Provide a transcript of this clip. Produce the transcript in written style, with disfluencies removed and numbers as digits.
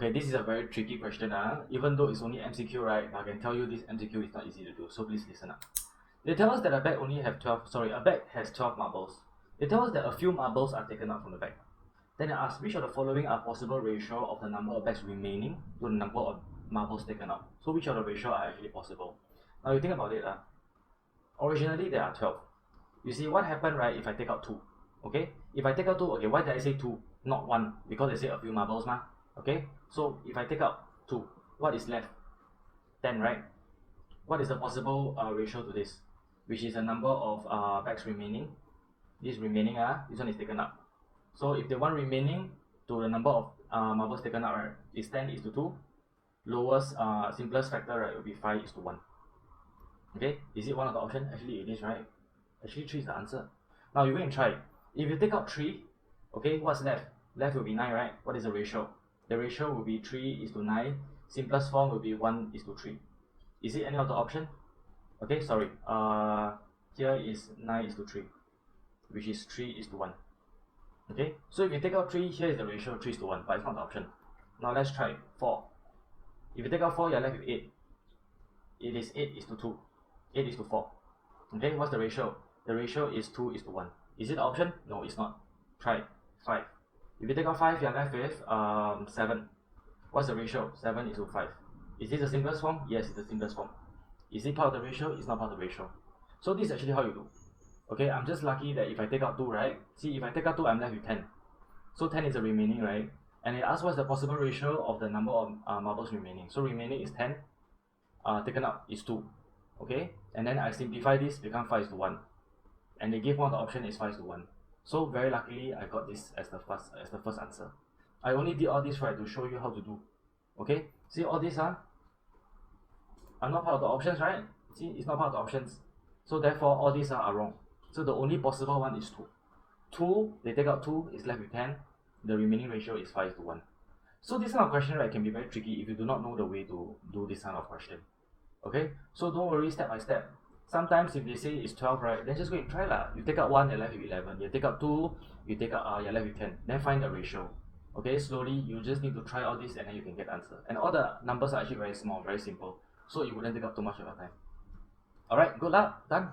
Okay, this is a very tricky question. Even though it's only MCQ, right? I can tell you this MCQ is not easy to do, so please listen up. They tell us that a bag has 12 marbles. They tell us that a few marbles are taken out from the bag. Then they ask which of the following are possible ratio of the number of bags remaining to the number of marbles taken out. So which of the ratio are actually possible? Now you think about it. Originally there are 12. You see what happened, right, if I take out 2? Okay, if I take out 2, okay, why did I say 2, not 1? Because they say a few marbles, ma. Okay, so if I take out 2, what is left? 10, right? What is the possible ratio to this? Which is the number of bags remaining. This remaining, this one is taken out. So if the one remaining to the number of marbles taken out, right, is 10:2. Lowest, simplest factor, right, will be 5:1. Okay, is it one of the options? Actually, it is, right? Actually, 3 is the answer. Now you go and try. If you take out 3, okay, what's left? Left will be 9, right? What is the ratio? The ratio will be 3:9. Simplest form will be 1:3. Is it any of the option? Okay, sorry. Here is 9:3, which is 3:1. Okay, so if you take out 3, here is the ratio 3:1, but it's not the option. Now let's try 4. If you take out 4, you're left with 8. It is 8:2, 8:4. Okay, what's the ratio? The ratio is 2:1. Is it the option? No, it's not. Try 5. If you take out 5, you're left with 7. What's the ratio? 7:5. Is this the simplest form? Yes, it's the simplest form. Is it part of the ratio? It's not part of the ratio. So this is actually how you do. Okay, I'm just lucky that if I take out 2, right? See, if I take out 2, I'm left with 10. So 10 is the remaining, right? And it asks what's the possible ratio of the number of marbles remaining. So remaining is 10. Taken out is 2. Okay, and then I simplify this, become 5:1. And they give one of the option is 5:1. So very luckily, I got this as the first answer. I only did all this, right, to show you how to do. Okay, see all these are not part of the options, right? See, it's not part of the options. So therefore, all these are wrong. So the only possible one is 2. 2, they take out 2, is left with 10. The remaining ratio is 5:1. So this kind of question, right, can be very tricky if you do not know the way to do this kind of question. Okay, so don't worry, step by step. Sometimes if they say it's 12, right, then just go and try lah. You take out 1, you're left with 11. You take out 2, you take out you're left with 10. Then find the ratio. Okay, slowly you just need to try all this and then you can get the answer. And all the numbers are actually very small, very simple. So it wouldn't take up too much of your time. Alright, good luck, done.